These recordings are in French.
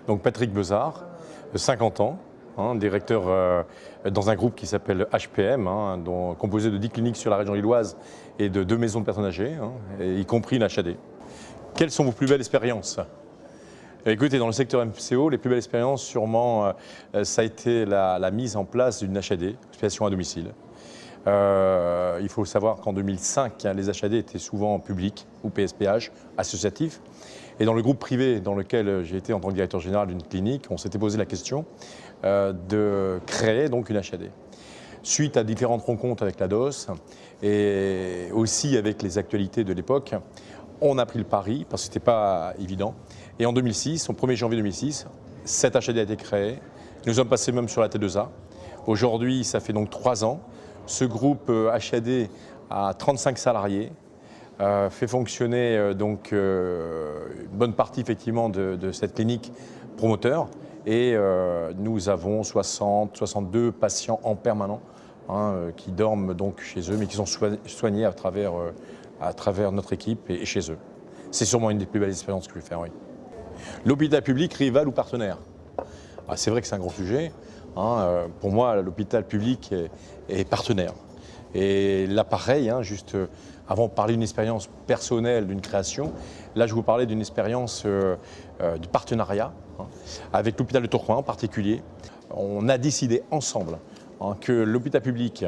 Donc Patrick Bezard, 50 ans, directeur dans un groupe qui s'appelle HPM, composé de 10 cliniques sur la région lilloise et de 2 maisons de personnes âgées, y compris une HAD. Quelles sont vos plus belles expériences? Écoutez, dans le secteur MCO, les plus belles expériences, sûrement, ça a été la mise en place d'une HAD, hospitalisation à domicile. Il faut savoir qu'en 2005, les HAD étaient souvent publics ou PSPH, associatifs. Et dans le groupe privé dans lequel j'ai été en tant que directeur général d'une clinique, on s'était posé la question de créer donc une HAD. Suite à différentes rencontres avec la DOS et aussi avec les actualités de l'époque, on a pris le pari, parce que ce n'était pas évident. Et en 2006, au 1er janvier 2006, cette HAD a été créée. Nous sommes passés même sur la T2A. Aujourd'hui, ça fait donc 3 ans. Ce groupe HAD a 35 salariés, fait fonctionner donc une bonne partie effectivement de cette clinique promoteur. Et nous avons 62 patients en permanent qui dorment donc chez eux, mais qui sont soignés à travers notre équipe et chez eux. C'est sûrement une des plus belles expériences que je vais faire, oui. L'hôpital public, rival ou partenaire? C'est vrai que c'est un gros sujet. Pour moi, l'hôpital public est partenaire. Et là, pareil, juste avant de parler d'une expérience personnelle, d'une création, là, je vous parlais d'une expérience de partenariat avec l'hôpital de Tourcoing en particulier. On a décidé ensemble que l'hôpital public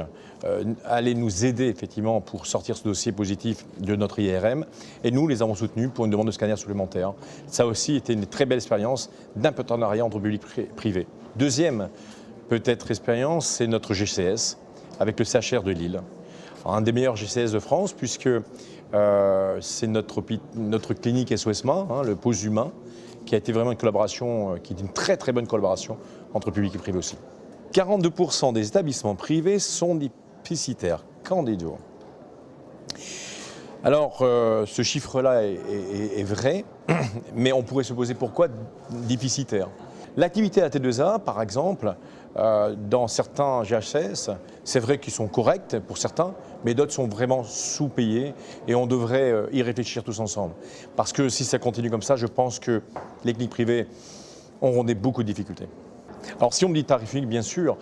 allait nous aider effectivement pour sortir ce dossier positif de notre IRM, et nous les avons soutenus pour une demande de scanner supplémentaire. Ça a aussi été une très belle expérience d'un partenariat entre public et privé. Deuxième peut-être expérience, c'est notre GCS avec le CHR de Lille. Un des meilleurs GCS de France puisque c'est notre clinique SOSMA, le pôle humain, qui a été vraiment une collaboration, qui est une très très bonne collaboration entre public et privé aussi. 42% des établissements privés sont déficitaires. Qu'en dites-vous? Alors, ce chiffre-là est vrai, mais on pourrait se poser pourquoi déficitaire. L'activité à la T2A, par exemple, dans certains GHS, c'est vrai qu'ils sont corrects pour certains, mais d'autres sont vraiment sous-payés et on devrait y réfléchir tous ensemble. Parce que si ça continue comme ça, je pense que les cliniques privées auront beaucoup de difficultés. Alors si on me dit tarif unique, bien sûr,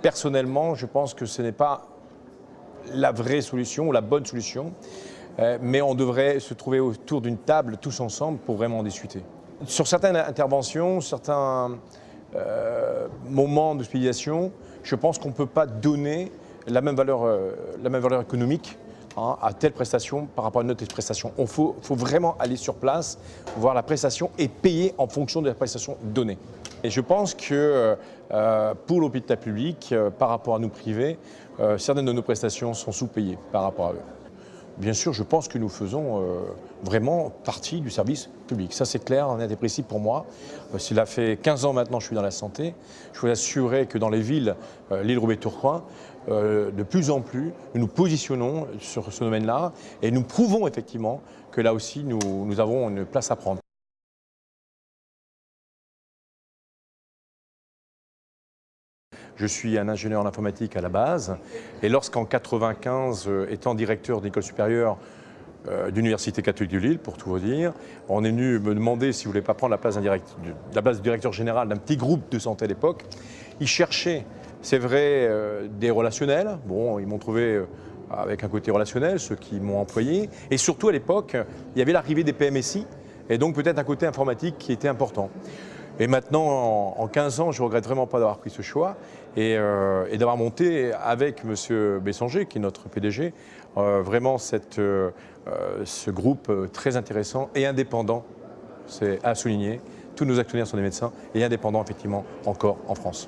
personnellement, je pense que ce n'est pas la vraie solution ou la bonne solution, mais on devrait se trouver autour d'une table tous ensemble pour vraiment en discuter. Sur certaines interventions, certains moments d'hospitalisation, je pense qu'on ne peut pas donner la même valeur économique à telle prestation par rapport à une autre prestation. Il faut vraiment aller sur place, voir la prestation et payer en fonction de la prestation donnée. Et je pense que pour l'hôpital public, par rapport à nous privés, certaines de nos prestations sont sous-payées par rapport à eux. Bien sûr, je pense que nous faisons vraiment partie du service public. Ça, c'est clair, net et précis pour moi. Cela fait 15 ans maintenant que je suis dans la santé. Je vous assurer que dans les villes, Lille-Roubaix-Tourcoing, de plus en plus, nous nous positionnons sur ce domaine-là et nous prouvons effectivement que là aussi, nous avons une place à prendre. Je suis un ingénieur en informatique à la base et lorsqu'en 1995, étant directeur d'école supérieure d'Université catholique de Lille, pour tout vous dire, on est venu me demander si je ne voulais pas prendre la place de directeur général d'un petit groupe de santé à l'époque. Ils cherchaient, c'est vrai, des relationnels. Bon, ils m'ont trouvé avec un côté relationnel, ceux qui m'ont employé. Et surtout à l'époque, il y avait l'arrivée des PMSI et donc peut-être un côté informatique qui était important. Et maintenant, en 15 ans, je ne regrette vraiment pas d'avoir pris ce choix et d'avoir monté avec M. Bessanger, qui est notre PDG, vraiment ce groupe très intéressant et indépendant, c'est à souligner. Tous nos actionnaires sont des médecins et indépendants, effectivement, encore en France.